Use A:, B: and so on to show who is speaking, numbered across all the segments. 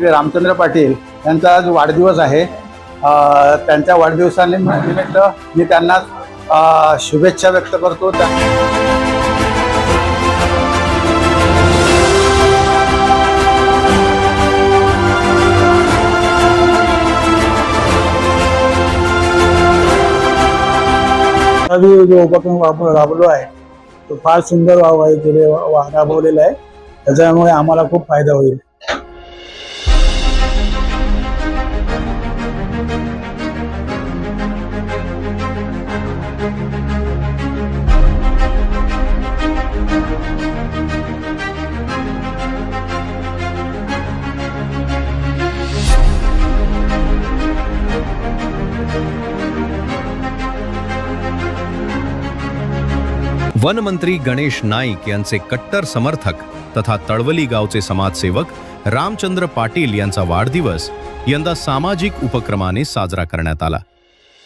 A: श्री रामचंद्र पाटील यांचा आज वाढदिवस आहे। त्यांच्या वाढदिवसानिमित्त मी त्यांना शुभेच्छा व्यक्त करतो।
B: जो उपक्रम आपण राबवलो आहे तो फार सुंदर राबवलेला आहे, त्याच्यामुळे आम्हाला खूप फायदा होईल।
C: वनमंत्री गणेश नाईक यांचे कट्टर समर्थक तथा तळवली गावचे समाजसेवक रामचंद्र पाटील यांचा वाढदिवस यंदा सामाजिक उपक्रमाने साजरा करण्यात आला।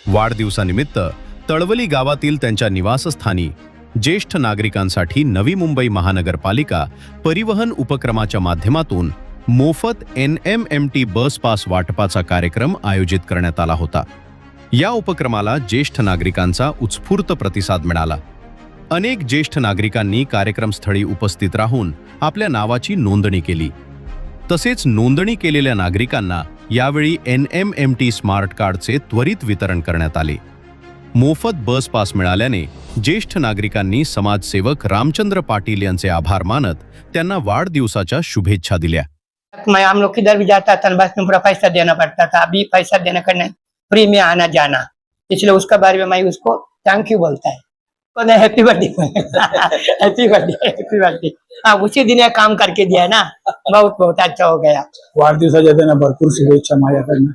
C: वाढदिवसानिमित्त तळवली गावातील त्यांच्या निवासस्थानी ज्येष्ठ नागरिकांसाठी नवी मुंबई महानगरपालिका परिवहन उपक्रमाच्या माध्यमातून मोफत NMMT बस पास वाटपाचा कार्यक्रम आयोजित करण्यात आला होता। या उपक्रमाला ज्येष्ठ नागरिकांचा उत्स्फूर्त प्रतिसाद मिळाला। अनेक ज्येष्ठ नागरिकांनी कार्यक्रमस्थळी उपस्थित राहून आपल्या नावाची नोंदणी केली। तसेच नोंदणी केलेल्या नागरिकांना यावेळी NMMT स्मार्ट कार्डचे त्वरित वितरण करण्यात आले। मोफत बस पास मिळाल्याने ज्येष्ठ नागरिकांनी समाजसेवक रामचंद्र पाटील यांचे आभार मानत त्यांना वाढदिवसाच्या शुभेच्छा दिल्या।
D: हम लोग किधर भी जाता था बस में पूरा पैसा देना पड़ता था, अभी पैसा देना करना फ्री में आना जाना, इसलिए उसका बारे में मैं उसको थैंक यू बोलता है। Happy birthday happy birthday. हाँ, उसी दिन ये काम करके दिया है ना, बहुत बहुत अच्छा हो गया।
B: वाढदिवसाच्या त्यांना भरपूर शुभेच्छा माझ्याकडनं।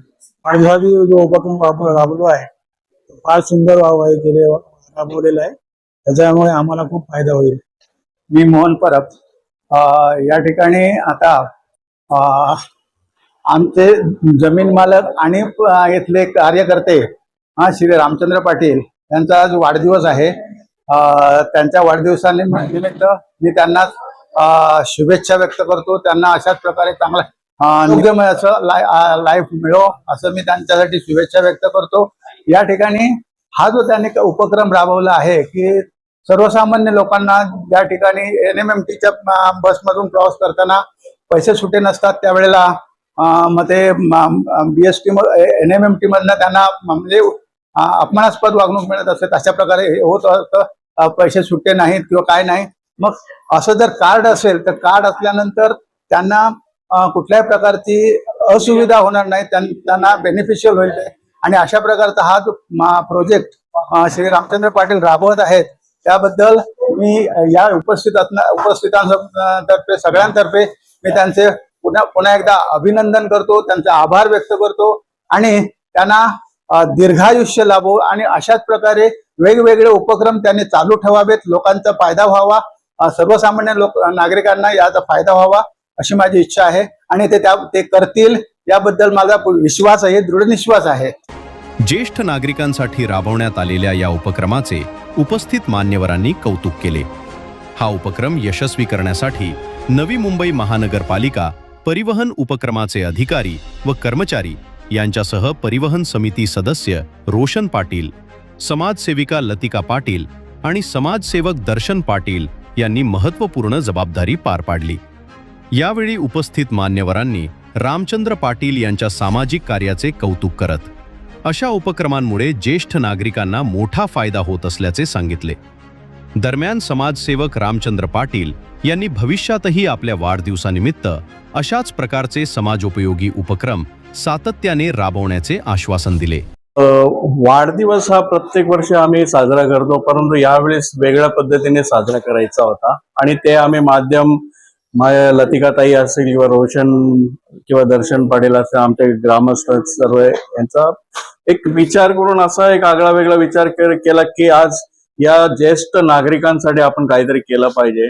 B: वाढदिवसाची जो उपक्रम आपण राबवलो आहे तो फार सुंदर राबवलेला आहे, त्याच्यामुळे आम्हाला खूप फायदा होईल।
A: मी मोहन परब या ठिकाणी आता आमचे जमीन मालक आणि इथले कार्यकर्ते श्री रामचंद्र पाटील यांचा आज वाढदिवस आहे। त्यांच्या वाढदिवसानिमित्त मी त्यांना शुभेच्छा व्यक्त करतो। त्यांना अशाच प्रकारे चांगला निरोगीमय असं लाईफ मिळो असं मी त्यांच्यासाठी शुभेच्छा व्यक्त करतो। या ठिकाणी हा जो त्यांनी उपक्रम राबवला आहे की सर्वसामान्य लोकांना ज्या ठिकाणी NMMTच्या बसमधून प्रवास करताना पैसे सुटे नसतात त्यावेळेला मग ते BST NMMT मधनं त्यांना म्हणजे अपमानास्पद वागणूक मिळत असते, अशा प्रकारे होत असतं, पैसे सुट्टे नाहीत किंवा काय नाही। मग असं जर कार्ड असेल तर कार्ड असल्यानंतर त्यांना कुठल्याही प्रकारची असुविधा होणार नाही, त्यांना बेनिफिशियल होईल ते। आणि अशा प्रकारचा हा जो प्रोजेक्ट श्री रामचंद्र पाटील राबवत आहेत त्याबद्दल मी या उपस्थितांतर्फे सगळ्यांतर्फे मी त्यांचे पुन्हा एकदा अभिनंदन करतो, त्यांचे आभार व्यक्त करतो आणि त्यांना दीर्घायुष्य लाभो आणि अशाच प्रकारे वेगवेगळे उपक्रम त्यांनी चालू ठेवावेत, लोकांचा फायदा व्हावा, सर्वसामान्य नागरिकांना याचा फायदा व्हावा अशी माझी इच्छा आहे आणि ते करतील याबद्दल माझा विश्वास आहे, दृढ विश्वास आहे।
C: ज्येष्ठ नागरिकांसाठी राबवण्यात आलेल्या या उपक्रमाचे उपस्थित मान्यवरांनी कौतुक केले। हा उपक्रम यशस्वी करण्यासाठी नवी मुंबई महानगरपालिका परिवहन उपक्रमाचे अधिकारी व कर्मचारी यांच्यासह परिवहन समिती सदस्य रोशन पाटील, समाजसेविका लतिका पाटील आणि समाजसेवक दर्शन पाटील यांनी महत्त्वपूर्ण जबाबदारी पार पाडली। यावेळी उपस्थित मान्यवरांनी रामचंद्र पाटील यांच्या सामाजिक कार्याचे कौतुक करत अशा उपक्रमांमुळे ज्येष्ठ नागरिकांना मोठा फायदा होत असल्याचे सांगितले। दरम्यान समाजसेवक रामचंद्र पाटील यांनी भविष्यातही आपल्या वाढदिवसानिमित्त अशाच प्रकारचे समाजोपयोगी उपक्रम सातत्याने राबवण्याचे आश्वासन दिले।
E: वाढदिवस हा प्रत्येक वर्षी आम्ही साजरा करतो, परंतु यावेळेस वेगळ्या पद्धतीने साजरा करायचा होता आणि ते आम्ही माध्यम लतिकाताई असेल किंवा रोशन किंवा दर्शन पाटील असेल आमचे ग्रामस्थ सर्व यांचा एक विचार करून असा एक आगळा वेगळा विचार केला की आज या ज्येष्ठ नागरिकांसाठी आपण काहीतरी केलं पाहिजे।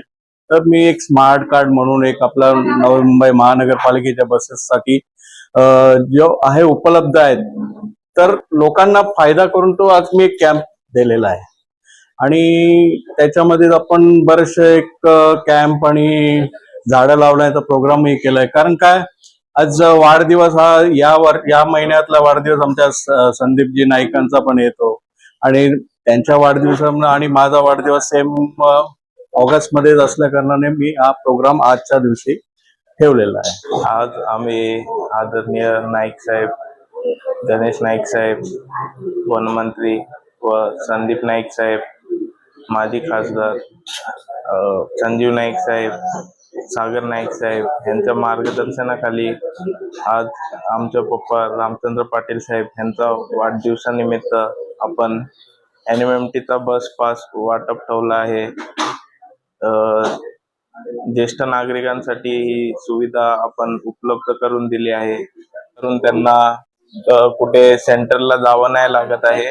E: तर मी एक स्मार्ट कार्ड म्हणून एक आपला नवी मुंबई महानगरपालिकेच्या बसेससाठी जो आहे उपलब्ध आहेत, तर लोकांना फायदा करून तो आज मी एक कॅम्प दिलेला आहे आणि त्याच्यामध्ये आपण बरेचसे एक कॅम्प आणि झाडं लावण्याचा प्रोग्रामही केलाय। कारण काय आज वाढदिवस हा या महिन्यातला वाढदिवस आमच्या संदीपजी नाईकांचा पण येतो आणि त्यांच्या वाढदिवसामुळे आणि माझा वाढदिवस सेम ऑगस्ट मध्येच असल्या कारणाने मी हा प्रोग्राम आजच्या दिवशी ठेवलेला आहे.
F: आज आम्ही आदरणीय नाईक साहेब, गणेश नाईक साहेब, वनमंत्री व संदीप नाईक साहेब, माजी खासदार संजीव नाईक साहेब, सागर नाईक साहेब यांच्या मार्गदर्शनाखाली आज आमचे पप्पा रामचंद्र पाटील साहेब यांचा वाढदिवसानिमित्त आपण NMMTचा बस पास वाटप ठेवला आहे. ज्येष्ठ नागरिकांसाठी ही सुविधा आपण उपलब्ध करून दिली आहे, करून त्यांना कुठे सेंटरला जावं नाही लागत आहे.